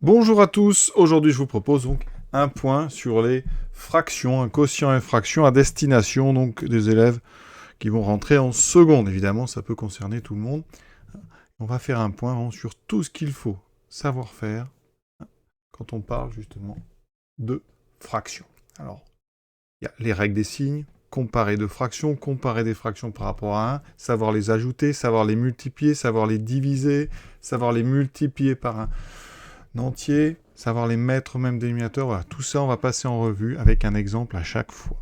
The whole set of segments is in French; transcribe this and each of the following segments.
Bonjour à tous, aujourd'hui je vous propose donc un point sur les fractions, un quotient et fraction à destination donc des élèves qui vont rentrer en seconde. Évidemment, ça peut concerner tout le monde. On va faire un point sur tout ce qu'il faut savoir faire quand on parle justement de fractions. Alors, il y a les règles des signes, comparer deux fractions, comparer des fractions par rapport à 1, savoir les ajouter, savoir les multiplier, savoir les diviser, savoir les multiplier par un entier, savoir les mettre au même dénominateur, voilà, tout ça on va passer en revue avec un exemple à chaque fois.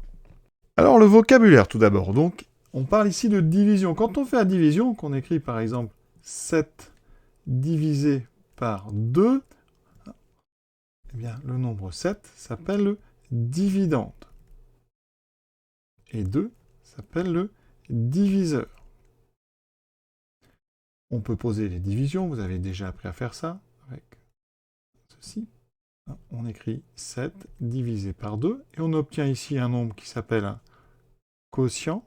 Alors le vocabulaire tout d'abord, donc on parle ici de division. Quand on fait la division, qu'on écrit par exemple 7 divisé par 2, eh bien le nombre 7 s'appelle le dividende. Et 2 s'appelle le diviseur. On peut poser les divisions, vous avez déjà appris à faire ça avec ceci. On écrit 7 divisé par 2, et on obtient ici un nombre qui s'appelle un quotient,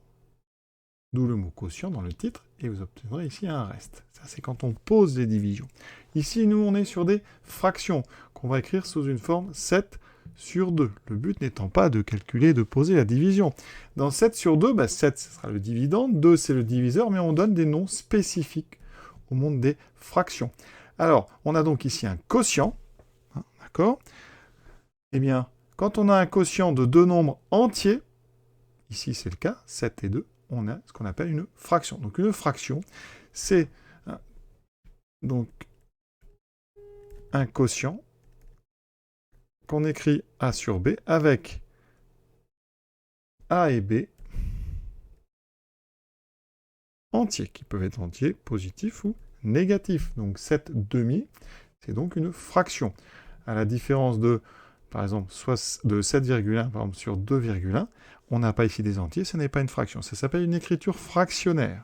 d'où le mot quotient dans le titre, et vous obtiendrez ici un reste. Ça, c'est quand on pose les divisions. Ici, nous, on est sur des fractions, qu'on va écrire sous une forme 7 sur 2. Le but n'étant pas de calculer, de poser la division. Dans 7 sur 2, 7, ce sera le dividende, 2, c'est le diviseur, mais on donne des noms spécifiques au monde des fractions. Alors, on a donc ici un quotient, d'accord ? Eh bien, quand on a un quotient de deux nombres entiers, ici c'est le cas, 7 et 2, on a ce qu'on appelle une fraction. Donc une fraction, c'est donc un quotient qu'on écrit A sur B avec A et B entiers, qui peuvent être entiers, positifs ou négatifs. Donc 7 demi, c'est donc une fraction. À la différence de, par exemple, de 7,1 par exemple, sur 2,1, on n'a pas ici des entiers, ce n'est pas une fraction. Ça s'appelle une écriture fractionnaire.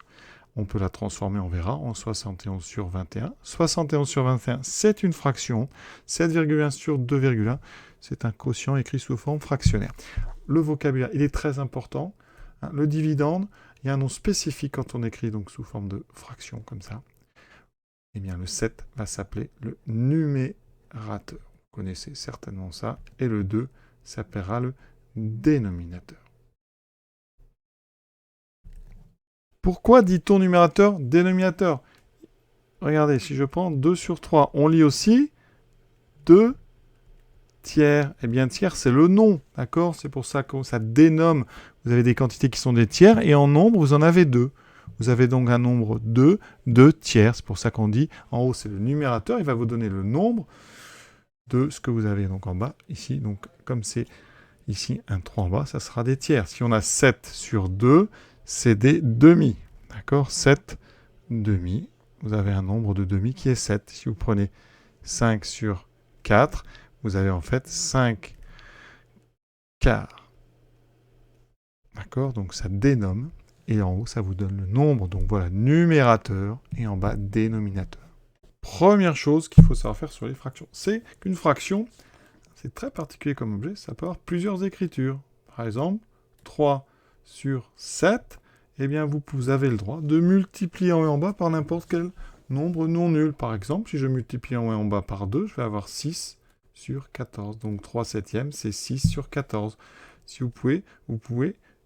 On peut la transformer, on verra, en 71 sur 21. 71 sur 21, c'est une fraction. 7,1 sur 2,1, c'est un quotient écrit sous forme fractionnaire. Le vocabulaire, il est très important. Le dividende, il y a un nom spécifique quand on écrit donc sous forme de fraction comme ça. Eh bien, le 7 va s'appeler le numérateur. Vous connaissez certainement ça. Et le 2 s'appellera le dénominateur. Pourquoi dit-on numérateur, dénominateur ? Regardez, si je prends 2 sur 3, on lit aussi 2 tiers. Eh bien, tiers, c'est le nom, d'accord ? C'est pour ça que ça dénomme. Vous avez des quantités qui sont des tiers, et en nombre, vous en avez 2. Vous avez donc un nombre 2, 2 tiers. C'est pour ça qu'on dit, en haut, c'est le numérateur. Il va vous donner le nombre de ce que vous avez donc en bas, ici. Donc, comme c'est ici un 3 en bas, ça sera des tiers. Si on a 7 sur 2, c'est des demi. D'accord ? 7 demi. Vous avez un nombre de demi qui est 7. Si vous prenez 5 sur 4, vous avez en fait 5 quarts. D'accord ? Donc ça dénomme. Et en haut, ça vous donne le nombre. Donc voilà, numérateur. Et en bas, dénominateur. Première chose qu'il faut savoir faire sur les fractions, c'est qu'une fraction, c'est très particulier comme objet, ça peut avoir plusieurs écritures. Par exemple, 3 sur 7, eh bien vous avez le droit de multiplier en haut et en bas par n'importe quel nombre non nul. Par exemple, si je multiplie en haut et en bas par 2, je vais avoir 6 sur 14. Donc 3 septièmes, c'est 6 sur 14. Si vous pouvez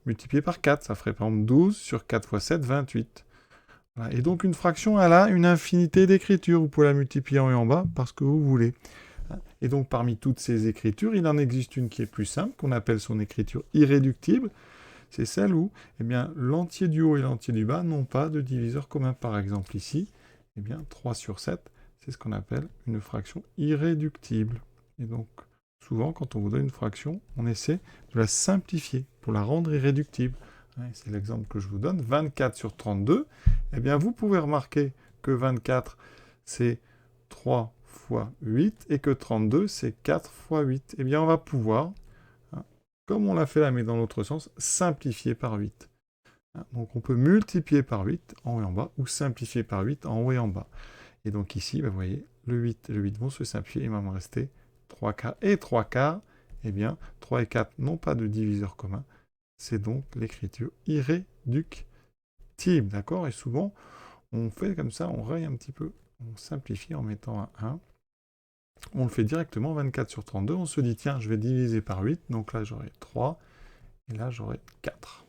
multiplier par 4. Ça ferait par exemple 12 sur 4 fois 7, 28. Voilà. Et donc une fraction, elle a une infinité d'écritures. Vous pouvez la multiplier en haut et en bas parce que vous voulez. Et donc parmi toutes ces écritures, il en existe une qui est plus simple, qu'on appelle son écriture irréductible. C'est celle où eh bien, l'entier du haut et l'entier du bas n'ont pas de diviseur commun. Par exemple ici, eh bien, 3 sur 7, c'est ce qu'on appelle une fraction irréductible. Et donc, souvent, quand on vous donne une fraction, on essaie de la simplifier pour la rendre irréductible. C'est l'exemple que je vous donne. 24 sur 32, eh bien, vous pouvez remarquer que 24, c'est 3 fois 8, et que 32, c'est 4 fois 8. Eh bien, on va pouvoir, comme on l'a fait là, mais dans l'autre sens, simplifier par 8. Donc on peut multiplier par 8 en haut et en bas, ou simplifier par 8 en haut et en bas. Et donc ici, vous voyez, le 8 et le 8 vont se simplifier, il va me rester 3 quarts et 3 quarts. Eh bien, 3 et 4 n'ont pas de diviseur commun. C'est donc l'écriture irréductible, d'accord ? Et souvent, on fait comme ça, on raye un petit peu, on simplifie en mettant un 1. On le fait directement, 24 sur 32. On se dit, tiens, je vais diviser par 8. Donc là, j'aurai 3. Et là, j'aurai 4.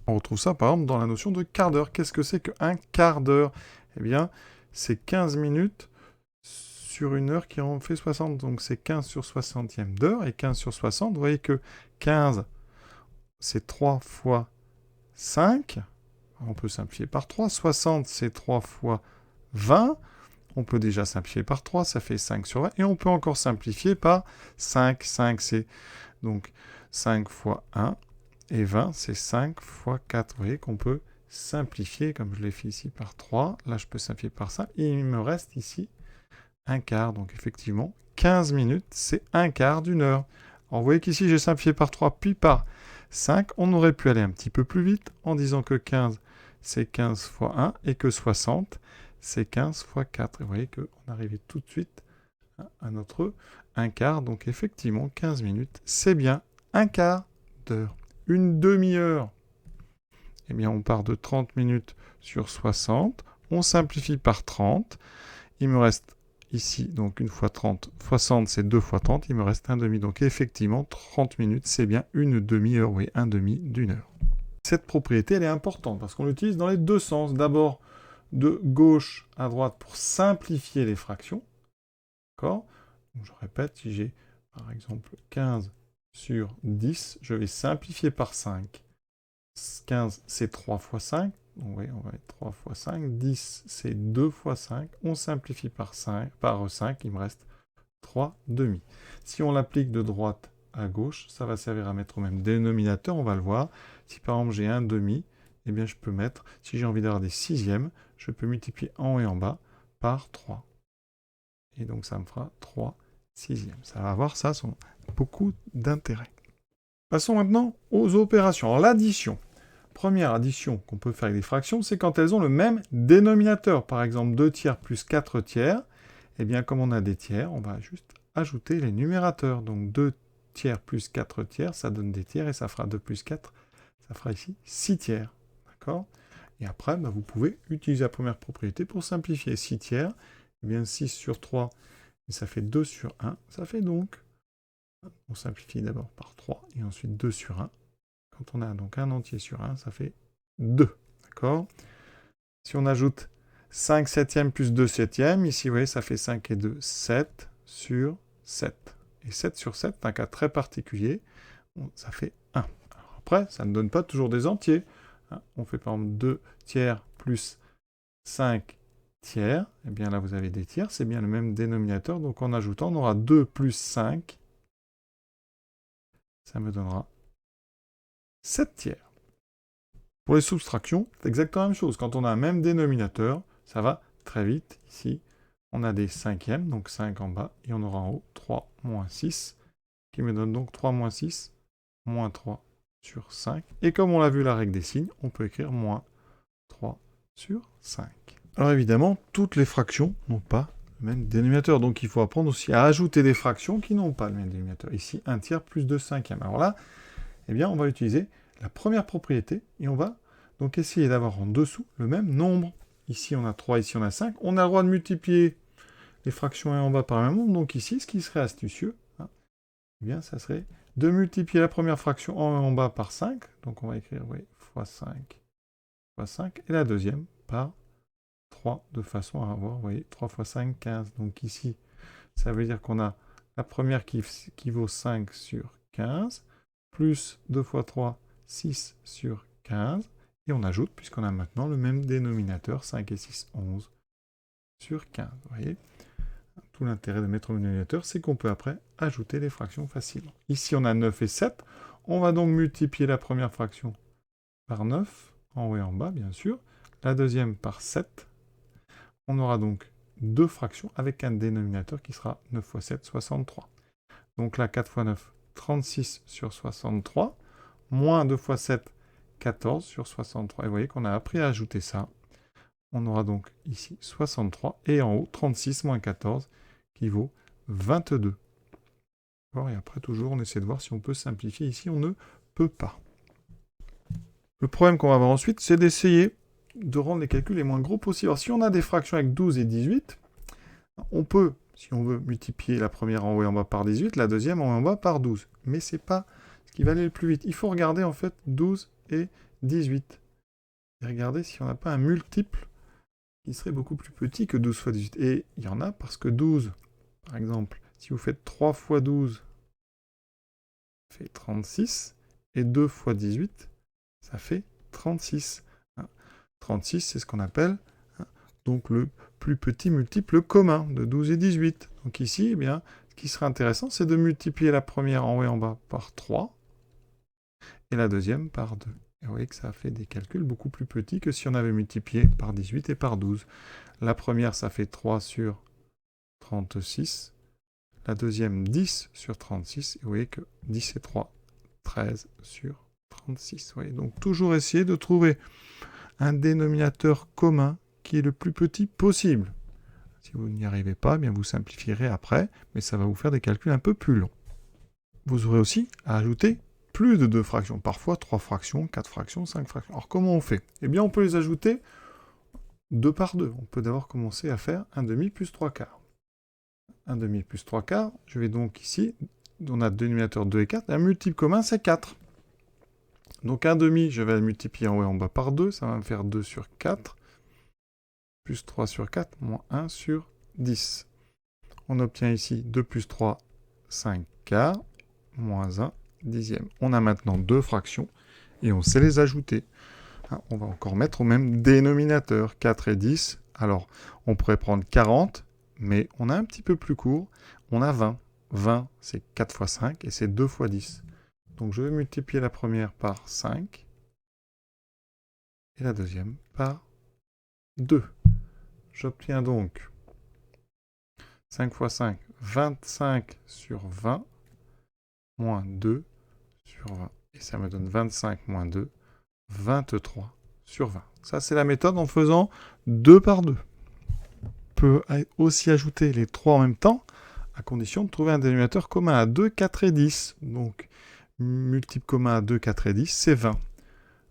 On retrouve ça, par exemple, dans la notion de quart d'heure. Qu'est-ce que c'est qu'un quart d'heure? Eh bien, c'est 15 minutes sur une heure qui en fait 60. Donc, c'est 15 sur 60e d'heure. Et 15 sur 60, vous voyez que 15, c'est 3 fois 5. On peut simplifier par 3. 60, c'est 3 fois 20. On peut déjà simplifier par 3, ça fait 5 sur 20. Et on peut encore simplifier par 5. 5, c'est donc 5 fois 1. Et 20, c'est 5 fois 4. Vous voyez qu'on peut simplifier, comme je l'ai fait ici, par 3. Là, je peux simplifier par 5. Et il me reste ici un quart. Donc, effectivement, 15 minutes, c'est un quart d'une heure. Alors, vous voyez qu'ici, j'ai simplifié par 3, puis par 5. On aurait pu aller un petit peu plus vite en disant que 15, c'est 15 fois 1 et que 60, c'est 15 fois 4. Et vous voyez qu'on arrivait tout de suite à notre un quart. Donc, effectivement, 15 minutes, c'est bien un quart d'heure. Une demi-heure, eh bien, on part de 30 minutes sur 60. On simplifie par 30. Il me reste ici, donc 1 fois 30, 60, c'est 2 fois 30. Il me reste un demi. Donc, effectivement, 30 minutes, c'est bien une demi-heure. Oui, un demi d'une heure. Cette propriété, elle est importante parce qu'on l'utilise dans les deux sens. D'abord, de gauche à droite pour simplifier les fractions. D'accord? Donc, je répète, si j'ai, par exemple, 15 sur 10, je vais simplifier par 5. 15, c'est 3 fois 5. Donc, oui, on va mettre 3 fois 5. 10, c'est 2 fois 5. On simplifie par 5, il me reste 3 demi. Si on l'applique de droite à gauche, ça va servir à mettre au même dénominateur, on va le voir. Si par exemple j'ai un demi, eh bien je peux mettre, si j'ai envie d'avoir des sixièmes, je peux multiplier en haut et en bas par 3. Et donc ça me fera 3 sixièmes. Ça va avoir ça, beaucoup d'intérêt. Passons maintenant aux opérations. Alors l'addition. Première addition qu'on peut faire avec des fractions, c'est quand elles ont le même dénominateur. Par exemple, 2 tiers plus 4 tiers. Eh bien, comme on a des tiers, on va juste ajouter les numérateurs. Donc 2 tiers plus 4 tiers, ça donne des tiers et ça fera 2 plus 4. Ça fera ici 6 tiers. D'accord? Et après, vous pouvez utiliser la première propriété pour simplifier. 6 tiers, eh bien 6 sur 3, ça fait 2 sur 1. Ça fait donc, on simplifie d'abord par 3 et ensuite 2 sur 1. Quand on a donc un entier sur 1, ça fait 2. D'accord? Si on ajoute 5 septièmes plus 2 septièmes, ici, vous voyez, ça fait 5 et 2, 7 sur 7. Et 7 sur 7, c'est un cas très particulier, ça fait 1. Alors après, ça ne donne pas toujours des entiers. On fait par exemple 2 tiers plus 5 tiers. Eh bien là, vous avez des tiers, c'est bien le même dénominateur. Donc en ajoutant, on aura 2 plus 5. Ça me donnera 7 tiers. Pour les soustractions, c'est exactement la même chose. Quand on a un même dénominateur, ça va très vite. Ici, on a des cinquièmes, donc 5 en bas, et on aura en haut 3 moins 6, qui me donne donc 3 moins 6, moins 3 sur 5. Et comme on l'a vu la règle des signes, on peut écrire moins 3 sur 5. Alors évidemment, toutes les fractions n'ont pas le même dénominateur, donc il faut apprendre aussi à ajouter des fractions qui n'ont pas le même dénominateur. Ici, 1 tiers plus 2 cinquièmes. Alors là, eh bien, on va utiliser la première propriété, et on va donc essayer d'avoir en dessous le même nombre. Ici, on a 3, ici, on a 5. On a le droit de multiplier les fractions en bas par le même nombre. Donc ici, ce qui serait astucieux, eh bien, ça serait de multiplier la première fraction en bas par 5. Donc on va écrire, oui, fois 5, fois 5. Et la deuxième par 3, de façon à avoir, vous voyez, 3 fois 5, 15. Donc ici, ça veut dire qu'on a la première qui vaut 5 sur 15, plus 2 fois 3, 6 sur 15, et on ajoute, puisqu'on a maintenant le même dénominateur, 5 et 6, 11 sur 15. Vous voyez, tout l'intérêt de mettre au dénominateur, c'est qu'on peut après ajouter les fractions facilement. Ici, on a 9 et 7. On va donc multiplier la première fraction par 9, en haut et en bas, bien sûr. La deuxième par 7. On aura donc deux fractions avec un dénominateur qui sera 9 fois 7, 63. Donc là, 4 fois 9, 36 sur 63, moins 2 fois 7, 14 sur 63. Et vous voyez qu'on a appris à ajouter ça. On aura donc ici 63, et en haut, 36 moins 14, qui vaut 22. Et après, toujours, on essaie de voir si on peut simplifier. Ici, on ne peut pas. Le problème qu'on va avoir ensuite, c'est d'essayer de rendre les calculs les moins gros possibles. Alors, si on a des fractions avec 12 et 18, on peut, si on veut multiplier la première en haut et en bas par 18, la deuxième en haut et en bas par 12. Mais ce n'est pas ce qui va aller le plus vite. Il faut regarder en fait 12 et 18. Et regarder si on n'a pas un multiple qui serait beaucoup plus petit que 12 fois 18. Et il y en a parce que 12, par exemple, si vous faites 3 fois 12, ça fait 36. Et 2 fois 18, ça fait 36. 36, c'est ce qu'on appelle donc le plus petit multiple commun de 12 et 18. Donc ici, eh bien, ce qui serait intéressant, c'est de multiplier la première en haut et en bas par 3 et la deuxième par 2. Et vous voyez que ça fait des calculs beaucoup plus petits que si on avait multiplié par 18 et par 12. La première, ça fait 3 sur 36. La deuxième, 10 sur 36. Et vous voyez que 10 et 3, 13 sur 36. Vous voyez, donc toujours essayer de trouver un dénominateur commun qui est le plus petit possible. Si vous n'y arrivez pas, eh bien vous simplifierez après, mais ça va vous faire des calculs un peu plus longs. Vous aurez aussi à ajouter plus de 2 fractions, parfois 3 fractions, 4 fractions, 5 fractions. Alors comment on fait? Eh bien on peut les ajouter 2 par 2. On peut d'abord commencer à faire 1 demi plus 3 quarts. 1 demi plus 3 quarts, je vais donc ici, on a dénominateur 2 et 4, et un multiple commun c'est 4. Donc 1 demi, je vais le multiplier en haut et en bas par 2, ça va me faire 2 sur 4, plus 3 sur 4, moins 1 sur 10. On obtient ici 2 plus 3, 5 quarts, moins 1 dixième. On a maintenant 2 fractions, et on sait les ajouter. On va encore mettre au même dénominateur, 4 et 10. Alors, on pourrait prendre 40, mais on a un petit peu plus court, on a 20. 20, c'est 4 fois 5, et c'est 2 fois 10. Donc je vais multiplier la première par 5, et la deuxième par 2. J'obtiens donc 5 fois 5, 25 sur 20, moins 2 sur 20. Et ça me donne 25 moins 2, 23 sur 20. Ça, c'est la méthode en faisant 2 par 2. On peut aussi ajouter les 3 en même temps, à condition de trouver un dénominateur commun à 2, 4 et 10. Donc, multiple commun à 2, 4 et 10, c'est 20.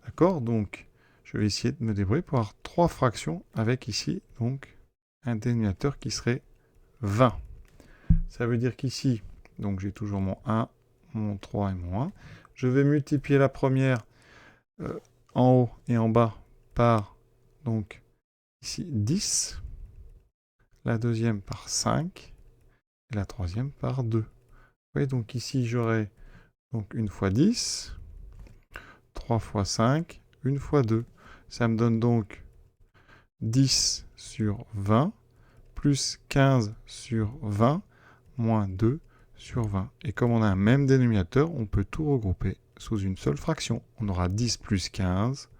D'accord? Donc, je vais essayer de me débrouiller pour avoir 3 fractions avec ici, donc, un dénominateur qui serait 20. Ça veut dire qu'ici, donc j'ai toujours mon 1, mon 3 et mon 1. Je vais multiplier la première en haut et en bas par, donc, ici 10. La deuxième par 5. Et la troisième par 2. Vous voyez, donc ici, j'aurai donc 1 fois 10, 3 fois 5, 1 fois 2. Ça me donne donc 10 sur 20, plus 15 sur 20, moins 2 sur 20. Et comme on a un même dénominateur, on peut tout regrouper sous une seule fraction. On aura 10 plus 15,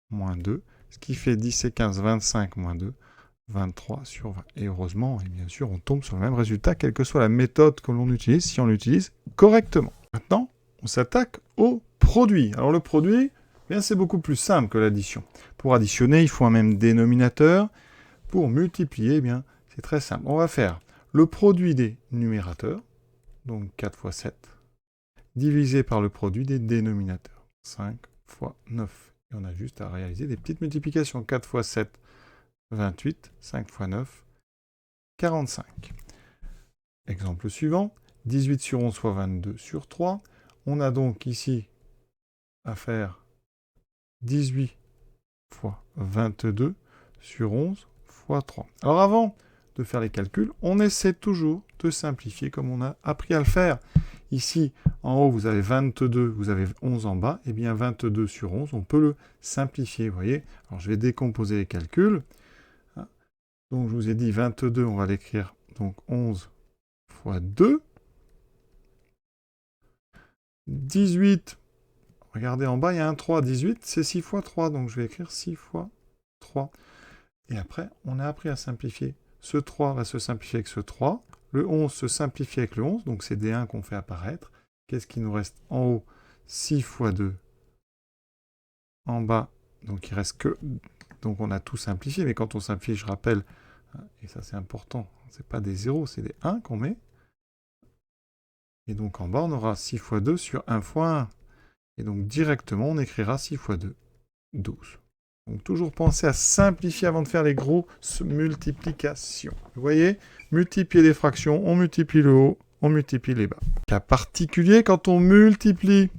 moins 2, ce qui fait 10 et 15, 25 moins 2, 23 sur 20. Et heureusement, et bien sûr, on tombe sur le même résultat, quelle que soit la méthode que l'on utilise, si on l'utilise correctement. Maintenant, on s'attaque au produit. Alors le produit, bien, c'est beaucoup plus simple que l'addition. Pour additionner, il faut un même dénominateur. Pour multiplier, eh bien, c'est très simple. On va faire le produit des numérateurs, donc 4 fois 7, divisé par le produit des dénominateurs, 5 fois 9. Et on a juste à réaliser des petites multiplications. 4 fois 7, 28, 5 fois 9, 45. Exemple suivant, 18 sur 11 fois 22 sur 3. On a donc ici à faire 18 fois 22 sur 11 fois 3. Alors avant de faire les calculs, on essaie toujours de simplifier comme on a appris à le faire. Ici, en haut, vous avez 22, vous avez 11 en bas. Eh bien, 22 sur 11, on peut le simplifier, vous voyez. Alors, je vais décomposer les calculs. Donc, je vous ai dit 22, on va l'écrire, donc 11 fois 2. 18, regardez en bas, il y a un 3. 18, c'est 6 fois 3, donc je vais écrire 6 fois 3. Et après, on a appris à simplifier. Ce 3 va se simplifier avec ce 3. Le 11 se simplifie avec le 11, donc c'est des 1 qu'on fait apparaître. Qu'est-ce qui nous reste en haut? 6 fois 2. En bas, donc il reste que... Donc on a tout simplifié, mais quand on simplifie, je rappelle, et ça c'est important, c'est pas des 0, c'est des 1 qu'on met. Et donc en bas, on aura 6 fois 2 sur 1 fois 1. Et donc directement, on écrira 6 fois 2, 12. Donc toujours penser à simplifier avant de faire les grosses multiplications. Vous voyez, multiplier les fractions, on multiplie le haut, on multiplie les bas. Cas particulier, quand on multiplie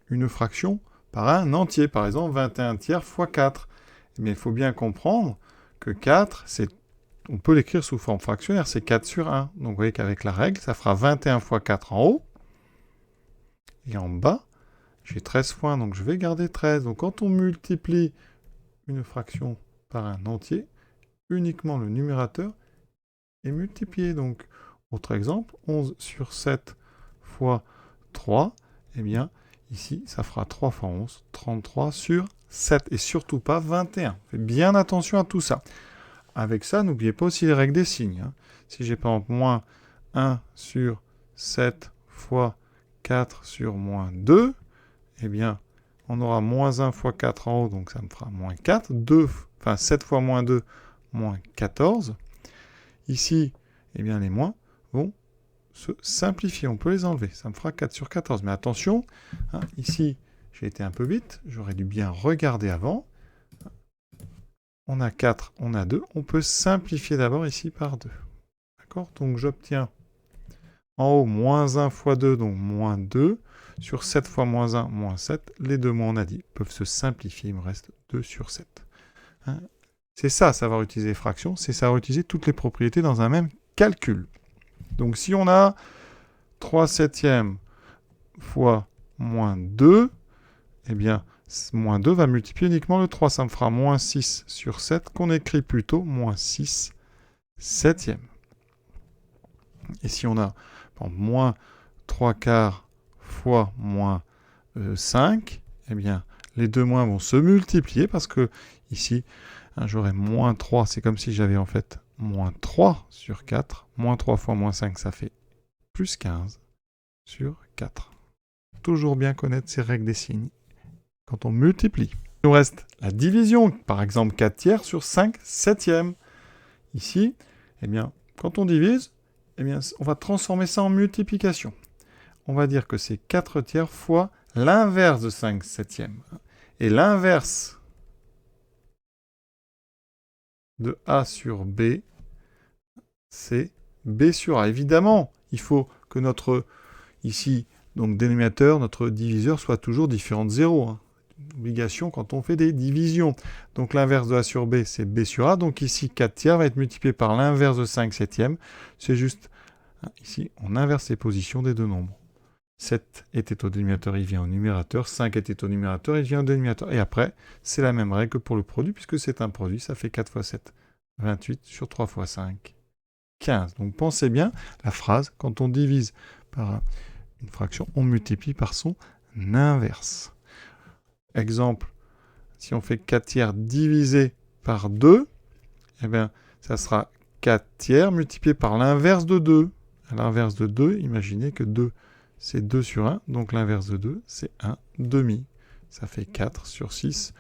une fraction par un entier, par exemple 21 tiers fois 4. Mais il faut bien comprendre que 4, on peut l'écrire sous forme fractionnaire, c'est 4 sur 1. Donc vous voyez qu'avec la règle, ça fera 21 fois 4 en haut. Et en bas, j'ai 13 fois 1, donc je vais garder 13. Donc quand on multiplie une fraction par un entier, uniquement le numérateur est multiplié. Donc, autre exemple, 11 sur 7 fois 3, eh bien, ici, ça fera 3 fois 11, 33 sur 7, et surtout pas 21. Faites bien attention à tout ça. Avec ça, n'oubliez pas aussi les règles des signes. Si j'ai par exemple moins 1 sur 7 fois 4 sur moins 2, eh bien, on aura moins 1 fois 4 en haut, donc ça me fera moins 4. 7 fois moins 2, moins 14. Ici, eh bien, les moins vont se simplifier. On peut les enlever. Ça me fera 4 sur 14. Mais attention, ici, j'ai été un peu vite. J'aurais dû bien regarder avant. On a 4, on a 2. On peut simplifier d'abord ici par 2. D'accord? Donc, j'obtiens en haut moins 1 fois 2, donc moins 2. Sur 7 fois moins 1, moins 7. Les deux mots, on a dit, peuvent se simplifier. Il me reste 2 sur 7. C'est ça, savoir utiliser les fractions. C'est savoir utiliser toutes les propriétés dans un même calcul. Donc, si on a 3 septièmes fois moins 2, eh bien, moins 2 va multiplier uniquement le 3. Ça me fera moins 6 sur 7, qu'on écrit plutôt moins 6 septièmes. Et si on a moins 3 quarts fois moins 5, eh bien, les deux moins vont se multiplier parce que ici, j'aurai moins 3. C'est comme si j'avais en fait moins 3 sur 4. Moins 3 fois moins 5, ça fait plus 15 sur 4. Toujours bien connaître ces règles des signes quand on multiplie. Il nous reste la division. Par exemple, 4 tiers sur 5 septièmes. Ici, eh bien, quand on divise, eh bien, on va transformer ça en multiplication. On va dire que c'est 4 tiers fois l'inverse de 5 septièmes. Et l'inverse de A sur B, c'est B sur A. Évidemment, il faut que notre, ici, donc dénominateur, notre diviseur soit toujours différent de 0. Obligation quand on fait des divisions. Donc l'inverse de A sur B, c'est B sur A. Donc ici, 4 tiers va être multiplié par l'inverse de 5 septièmes. C'est juste, ici, on inverse les positions des deux nombres. 7 était au dénominateur, il vient au numérateur. 5 était au numérateur, il vient au dénominateur. Et après, c'est la même règle que pour le produit, puisque c'est un produit, ça fait 4 fois 7. 28 sur 3 fois 5. 15. Donc pensez bien, la phrase, quand on divise par une fraction, on multiplie par son inverse. Exemple, si on fait 4 tiers divisé par 2, eh bien, ça sera 4 tiers multiplié par l'inverse de 2. À l'inverse de 2, imaginez que 2, c'est 2 sur 1, donc l'inverse de 2, c'est 1 demi. Ça fait 4 sur 6.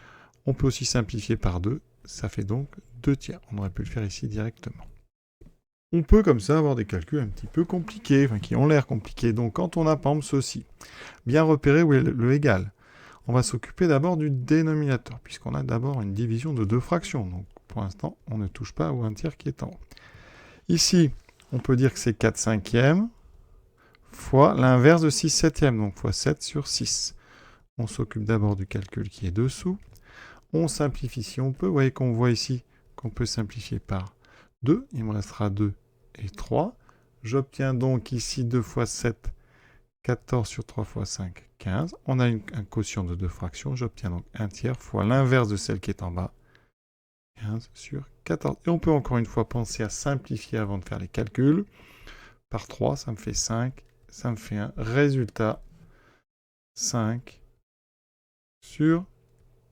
On peut aussi simplifier par 2, ça fait donc 2 tiers. On aurait pu le faire ici directement. On peut comme ça avoir des calculs un petit peu compliqués, enfin qui ont l'air compliqués. Donc quand on a par exemple ceci, bien repérer où est le égal. On va s'occuper d'abord du dénominateur, puisqu'on a d'abord une division de deux fractions. Donc pour l'instant, on ne touche pas au 1 tiers qui est en haut. Ici, on peut dire que c'est 4 cinquièmes fois l'inverse de 6 septièmes, donc fois 7 sur 6. On s'occupe d'abord du calcul qui est dessous. On simplifie si on peut. Vous voyez qu'on voit ici qu'on peut simplifier par 2. Il me restera 2 et 3. J'obtiens donc ici 2 fois 7, 14 sur 3 fois 5, 15. On a un quotient de deux fractions. J'obtiens donc 1 tiers fois l'inverse de celle qui est en bas. 15 sur 14. Et on peut encore une fois penser à simplifier avant de faire les calculs. Par 3, ça me fait 5. Ça me fait un résultat 5 sur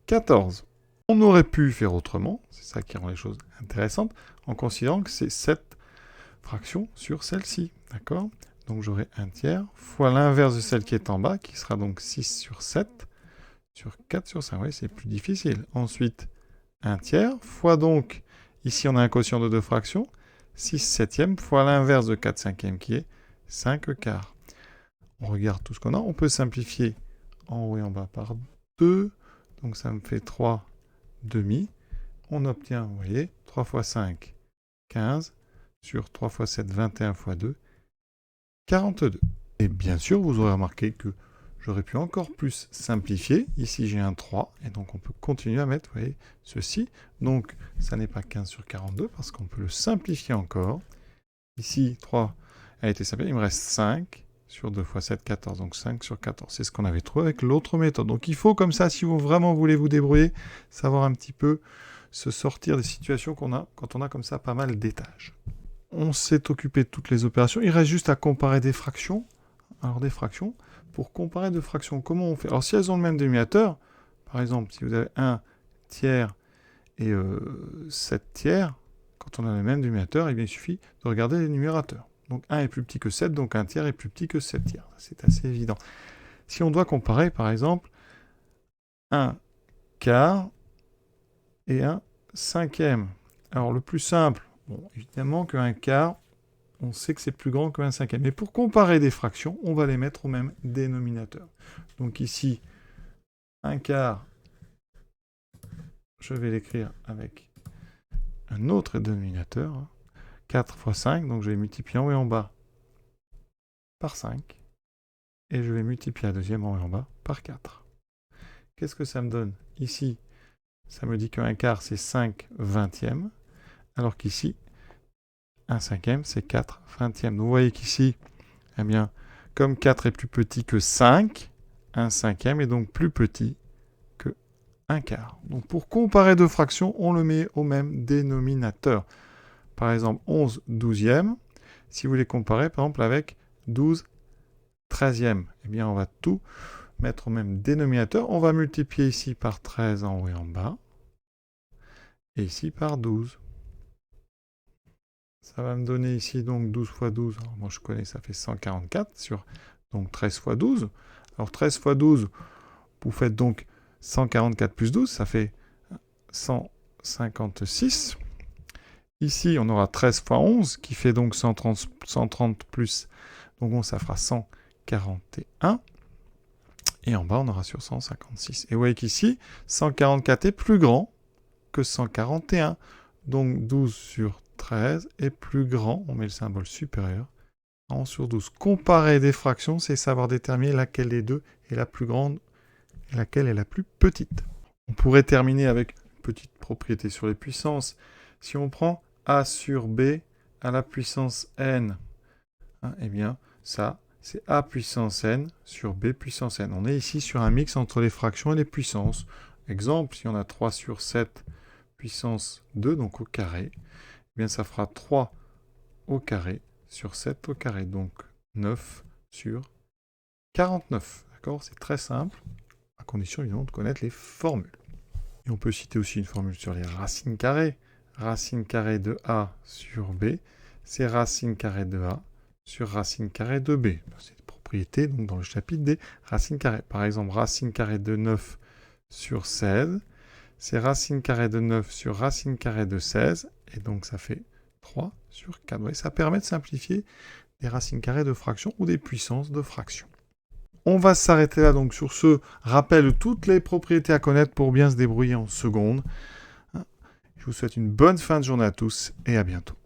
14. On aurait pu faire autrement, c'est ça qui rend les choses intéressantes, en considérant que c'est 7 fractions sur celle-ci. D'accord? Donc j'aurai 1 tiers fois l'inverse de celle qui est en bas, qui sera donc 6 sur 7 sur 4 sur 5. Oui, c'est plus difficile. Ensuite, 1 tiers fois donc, ici on a un quotient de deux fractions, 6 septièmes fois l'inverse de 4 cinquièmes qui est 5 quarts. On regarde tout ce qu'on a. On peut simplifier en haut et en bas par 2. Donc ça me fait 3 demi. On obtient, vous voyez, 3 fois 5, 15, sur 3 fois 7, 21 fois 2, 42. Et bien sûr, vous aurez remarqué que j'aurais pu encore plus simplifier. Ici, j'ai un 3, et donc on peut continuer à mettre, vous voyez, ceci. Donc, ça n'est pas 15 sur 42, parce qu'on peut le simplifier encore. Ici, 3 a été simplifié, il me reste 5 sur 2 fois 7, 14, donc 5 sur 14. C'est ce qu'on avait trouvé avec l'autre méthode. Donc, il faut comme ça, si vous vraiment voulez vous débrouiller, savoir un petit peu se sortir des situations qu'on a quand on a comme ça pas mal d'étages. On s'est occupé de toutes les opérations. Il reste juste à comparer des fractions. Alors, des fractions. Pour comparer deux fractions, comment on fait? Alors, si elles ont le même dénominateur, par exemple, si vous avez 1 tiers et 7 tiers, quand on a le même dénominateur, il suffit de regarder les numérateurs. Donc 1 est plus petit que 7, donc 1 tiers est plus petit que 7 tiers. C'est assez évident. Si on doit comparer, par exemple, 1 quart et 1 cinquième. Alors le plus simple, bon, évidemment qu'un quart, on sait que c'est plus grand qu'un cinquième. Mais pour comparer des fractions, on va les mettre au même dénominateur. Donc ici, 1 quart, je vais l'écrire avec un autre dénominateur. 4 fois 5, donc je vais multiplier en haut et en bas par 5. Et je vais multiplier la deuxième en haut et en bas par 4. Qu'est-ce que ça me donne? Ici, ça me dit qu'un quart, c'est 5 vingtièmes, alors qu'ici, un cinquième, c'est 4 vingtièmes. Donc vous voyez qu'ici, eh bien, comme 4 est plus petit que 5, un cinquième est donc plus petit que un quart. Donc pour comparer deux fractions, on le met au même dénominateur. Par exemple, 11 douzièmes, si vous les comparez, par exemple, avec 12 treizièmes, eh bien, on va tout mettre au même dénominateur. On va multiplier ici par 13 en haut et en bas, et ici par 12. Ça va me donner ici donc 12 fois 12. Alors moi, je connais, ça fait 144 sur donc 13 fois 12. Alors 13 fois 12, vous faites donc 144 plus 12, ça fait 156. Ici, on aura 13 fois 11, qui fait donc 130 plus. Donc bon, ça fera 141. Et en bas, on aura sur 156. Et vous voyez qu'ici, 144 est plus grand que 141. Donc 12 sur 13 est plus grand. On met le symbole supérieur. 11 sur 12. Comparer des fractions, c'est savoir déterminer laquelle des deux est la plus grande et laquelle est la plus petite. On pourrait terminer avec une petite propriété sur les puissances. Si on prend a sur b à la puissance n, eh bien, ça, c'est a puissance n sur b puissance n. On est ici sur un mix entre les fractions et les puissances. Exemple, si on a 3 sur 7 puissance 2, donc au carré, eh bien, ça fera 3 au carré sur 7 au carré, donc 9 sur 49. D'accord? C'est très simple, à condition évidemment de connaître les formules. Et on peut citer aussi une formule sur les racines carrées. Racine carrée de a sur b, c'est racine carrée de a sur racine carrée de b. C'est des propriétés donc, dans le chapitre des racines carrées. Par exemple, racine carrée de 9 sur 16, c'est racine carrée de 9 sur racine carrée de 16, et donc ça fait 3 sur 4. Et ça permet de simplifier des racines carrées de fractions ou des puissances de fractions. On va s'arrêter là donc sur ce rappel de toutes les propriétés à connaître pour bien se débrouiller en seconde. Je vous souhaite une bonne fin de journée à tous et à bientôt.